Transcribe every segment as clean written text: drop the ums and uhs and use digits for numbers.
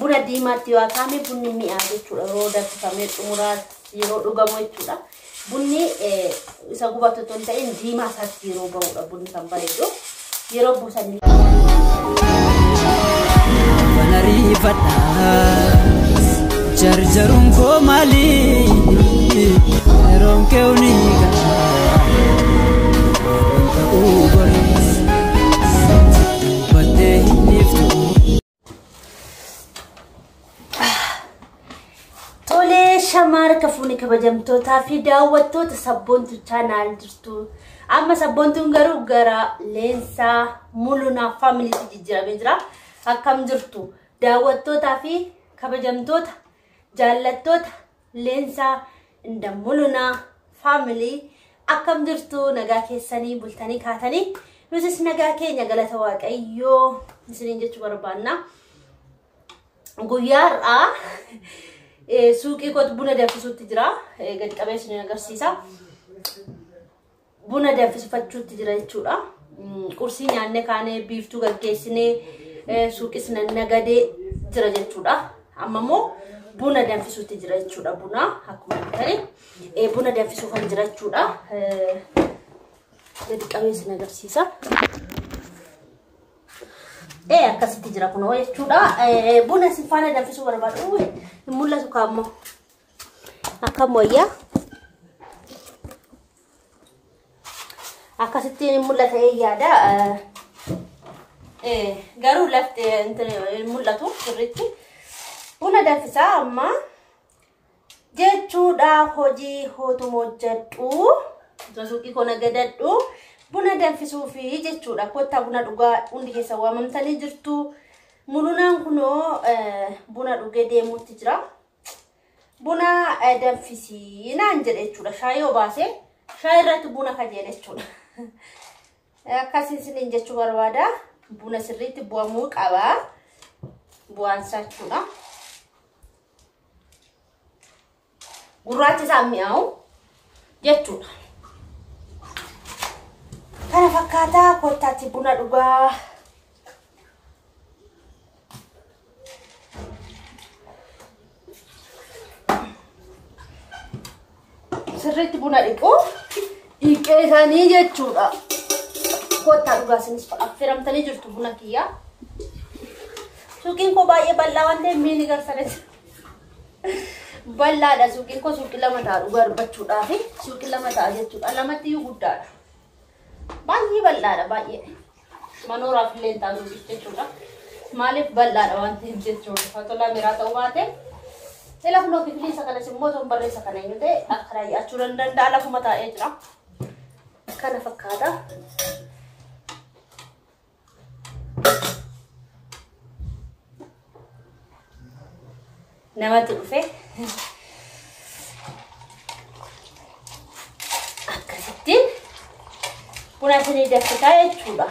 buna diimaatti yoo akaame bunni mi'aa jechuudha yeroo danfifamee xumuraa yeroo dhugamu jechuudha bunni isa gubatu ton ta'in diimaa isaatti yeroo ga'uudha bunni kan bareedu yeroo buusanii banarifadha jarjarun ko mali yeroon kee uniga Shamar kafuni kabajamtoota fi daawwattoota sabboontu channel jirtu amma sabboontuun garuu gara leensaa muluna family jijjiiramee jira akkam jirtu daawwattoota fi kabajamtoota jaallattoota leensaa inda muluna family akkam jirtu nagaa keessanii bultanii kaatanii nutis nagaa keenya galata waaqayyoo isiniin jechuu barbaanna guyyaarraa suuqii kot buna danfisuutti jira gad qabeessanii agarsiisa buna danfisuufachuutti jira jechuudha qursii nyaanne kaanee biiftuu gaggeessinee suuqis nagadee jira jechuudha amma immoo buna danfisuutti jira jechuudha buna akkuma argitanii buna danfisuufan jira jechuudha gad qabeessanii agarsiisa akkasitti jira kunoo jechuudha buna sinfaana danfisuu barbaadu mul'atu kaammoo akkam wayyaa akkasitti mul'ata yaada garuu lafte mul'atu sirriitti buna danfisaa amma jechuudha hojii hootumo hojjedhu suuqii kona gadadhu buna danfisuu fi jechuudha kotta buna dhugaa hundi keessa waamamtanii jirtu mulunaan kunoo buna dhugee deemuutti jira buna danfisii naan jedhe jechuudha shaayii obaasee shaayii irratti buna kajeele jechuudha akkasiin isiniin jechuu barbaada buna sirriitti bu'amuu qaba bu'aansaa jechuudha gurraachi isaa mi'aawu jechuudha kana fakkaata kottaatti buna dhugaa sirriitti buna dhiquu dhiqee isaanii jechuudha kottaa dhugaa isinis affeeramtanii jirtu buna kiyyaa suuqiin koo baay'ee bal'aa waan ta'eef miini garsanis bal'aadha suuqiin koo suuqii lama ta'a dhugaa dubbachuudhaa fi suuqii lama ta'a jechuudha lamatti iyyuu guddaadha baay'ee bal'aadha baay'ee manooraaf illee taa'u jechuudha maaliif bal'aadha waan ta'eef jechuudha fatolaa miraa ta'uu baate sila kuno kifilisa kana simmoo ton barreessa kana eenyu ta'e akkana yaachuu danda'a lafuma taa'ee jira kana fakkaata namatti dhufe akkasitti buna isinii danfisaa jechuudha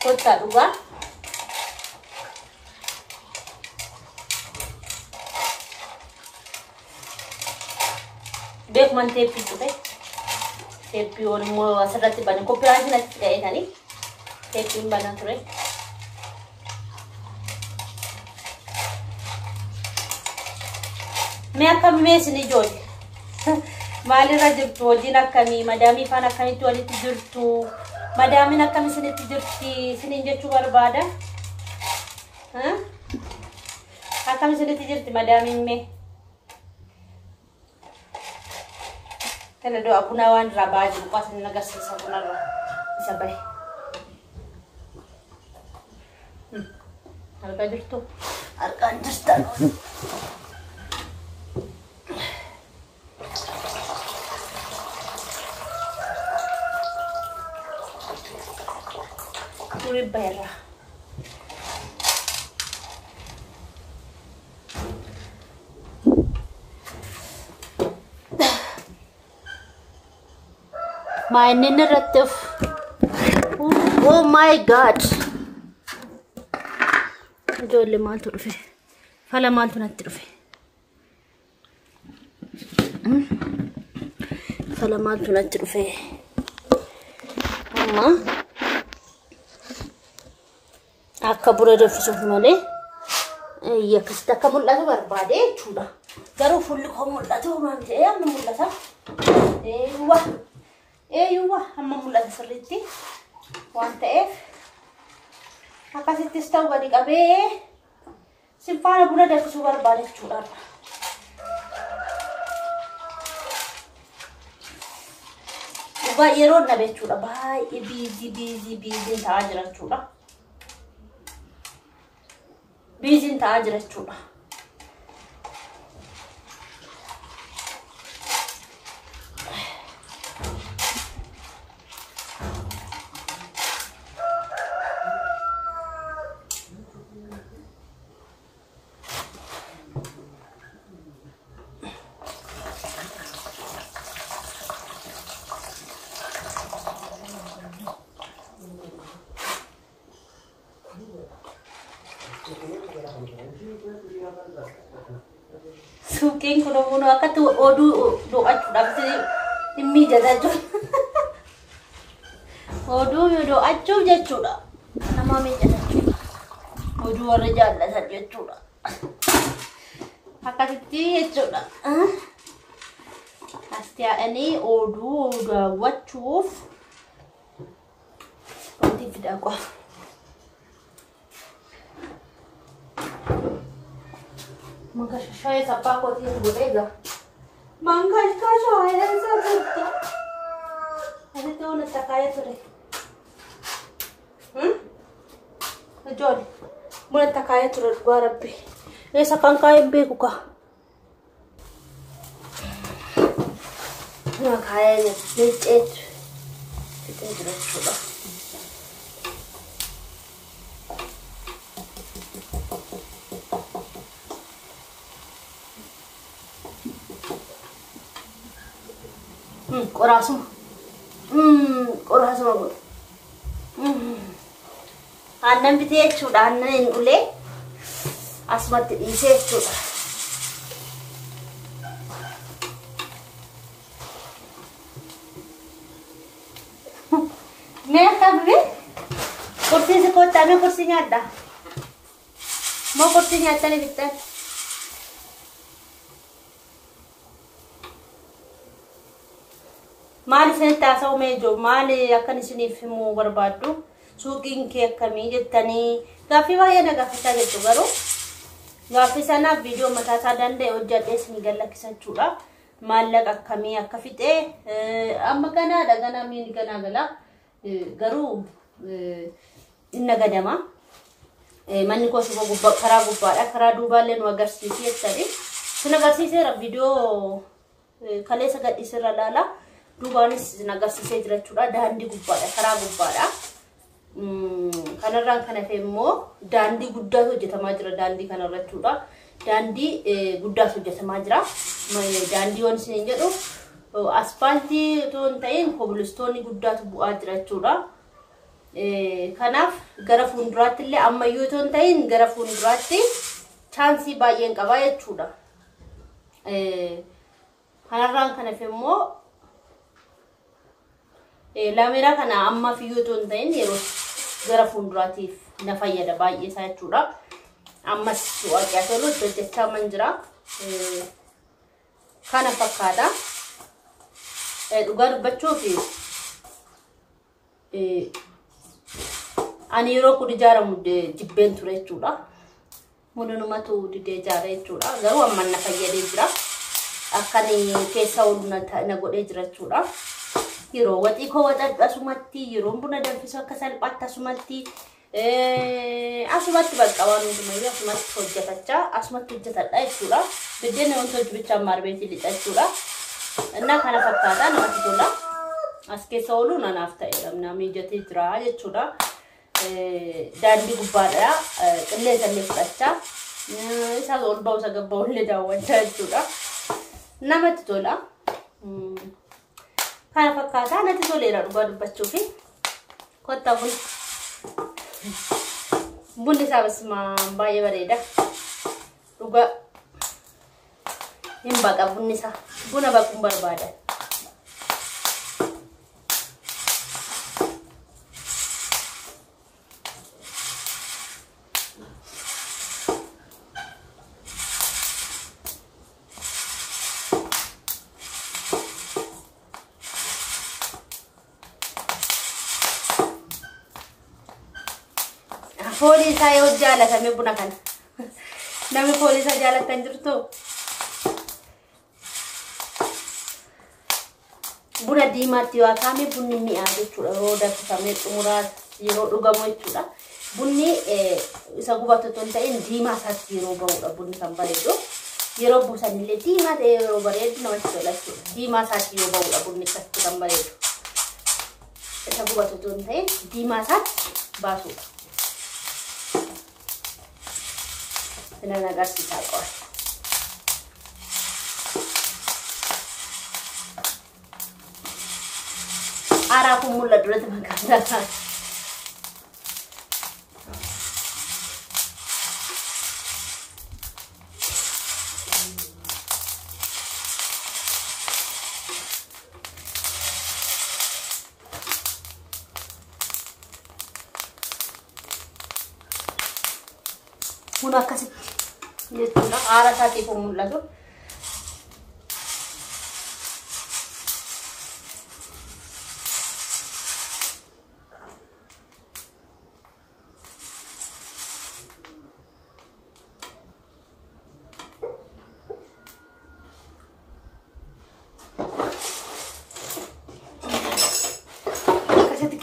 kottaa dhugaa beekuman teeppii dhufe teeppii wal immoo asirratti bane koppiraantiin asitti ga'eetanii teeppiin banaa ture mee akkami mee isin ijoollee maalirra jirtu hojiin akkamii madaamii faan akkamitti walitti jirtu madaamiin akkami isinitti jirti isiniin jechuu barbaada akkami isinitti jirti madaamiin mee kana do abuna wan rabaji ko asin nagasisa ko na isabay alka dirto arkan distan turi bayra my narrative oh my god jolle maal tu dhufe fala maal tu natti dhufe fala maal tu natti dhufe amma akka bura danfisuuf malee Yakkas takka mul'atu barbaade jechuudha. Garuu fulli koo mul'atu maal ta'e amma mul'ata. Eeyyuwa amma mul'ata sirriitti waan ta'eef akkasittis ta'u gadi qabee simfaana buna danfisuu barbaade jechuudha. Yeroo nabe jechuudha baay'ee biizii ta'aa jira jechuudha. Biizii ta'aa jira jechuudha. Suking kuno akka tu oduu do'achuudhaaf dhimmi jajaju. Oduu do'achuuf jechuudha. Nama miidhagina. Oduu warra jaallatan jechuudha. Akkasitti jechuudha. Astiyaa'anii oduu daawwachuuf wanti fidaa qaba. Mangga saya siapa kau tiada bodega. Mangga saya dan saya. Ada tu nak takaya tu deh. Jual. Mulai takaya tu deh gua rapi. Sekarang kaya beku kah? Nak kaya ni itu. Itu jelas sudah. Korasuma bu. Annan bitee jechuudha. Annan hin ulee asumatti dhiisee jechuudha. Mee akka bibi kursiin si koottaa mee kursii nyaadda? Moo kursii nyaattanii bittan? Maal isin taasau meejo maal akkan isiniif himuu barbaaddu suuqiin kee akkamii jettanii gaaffii baay'ee na gaafachaa jirtu garuu gaaffii sanaaf viidiyoo mataa isaa danda'e hojjadhee isin gallakkisa jechuudha. Maallaqa akkamii akka fixee amma ganaadha ganaa miini ganaa gala garuu inna gadama manni koo shiboo karaa gubbaadha karaa duubaallee nu agarsiisi jettanii sin agarsiiseera viidiyoo kaleessa gadhiisirra laala. Dubanis nagarsiisee jira jechuudha. Daandii gubbaadha, karaa gubbaadha. Kanarraan kana immoo daandii guddaatu hojjetamaa jira daandii kanarra jechuudha. Daandii guddaatu hojjetamaa jira. Daandii waan isin jedhu asfaaltii otoo hin ta'in kobilistoonni guddaatu bu'aa jira jechuudha. Kanaaf gara fuulduraatti illee ammayyuu otoo hin ta'in gara fuulduraatti chaansii baay'een qaba jechuudha. Kanarraan kana immoo Lamera kana amma fiyyoo ton ta'in yeroo gara fuulduraatiif na fayyada baay'ee isaa jechuudha. Ammas waaqaa tolu hojjechaa man jira. Kana fakkaata. Dhugaa dubbachuuf ani yeroo kun ijaaramu jibbeen ture jechuudha. Hundumatu didee ijaara jechuudha. Garuu amma na fayyadee jira. Akkani keessa oolu na godhee jira jechuudha. Yeroo waxii koo waxadhu asumatti yeroo buna danfisu akka salphaatti asumatti asumatti bakka waan hundumayyuu asumatti hojjetachaa asumatti hojjetadha jechuudha. Biddeen wanti hojjechaa maarbeetii lixa jechuudha. Innaa kana fakkaata namatti tola. As keessa oolu nanaaf ta'e namni mijatee jira jechuudha. Daandii gubbaadha qilleensa illee fudhachaa isa ol ba'u isa gabba'u illee daawwachaa jechuudha. Namatti tola. Kana fakkaata natti toleera dhugaa dubbachuuf kottaa bunni isaa basma baay'ee bareeda dhugaa hin baqa bunni isaa buna baquun barbaada. Foolisa yoo jaalatame buna kana. Namni foolisa jaalatan jirtu. Buna diimaatti yoo akaame bunni mi'aa jechuudha. Yoo danfifamee xumuraas yeroo dhugamu jechuudha. Bunni isa gubatu ton ta'in diimaa isaatti yeroo ba'uudha bunni kan bareedu. Yeroo buusanillee diimaa ta'e yeroo bareedu namatti tola jechuudha. Diimaa isaatti yoo ba'uudha bunni akkasitti kan bareedu. Isa gubatu ton ta'in diimaa isaatti baasuudha. Sinan agarsiisaa qofa. Ara aku mulai dulu teman-teman. Mula kasih lihat arah saat itu mulai tuh.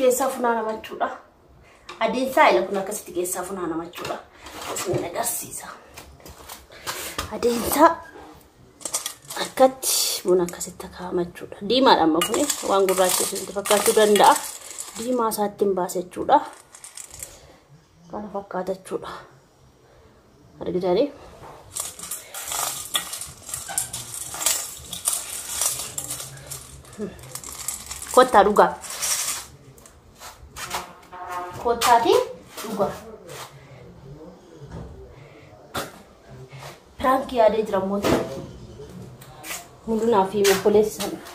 Keessa funaana machuudha. Adeemsa ila kun akkasitti keessa funaana machuudha. Isin agarsiisa. Adeemsa akkatti buna akkasitti kaa'amachuudha. Diimaadha amma kun waan gurraacha itti fakkaachuu danda'a. Diimaa isaatti hin baasechuudha. Kana fakkaatachuudha. Argitanii? Kottaa dhugaa. Kottati juga. Prank ya ada jeramut. Mulu nafi mau polisi sana.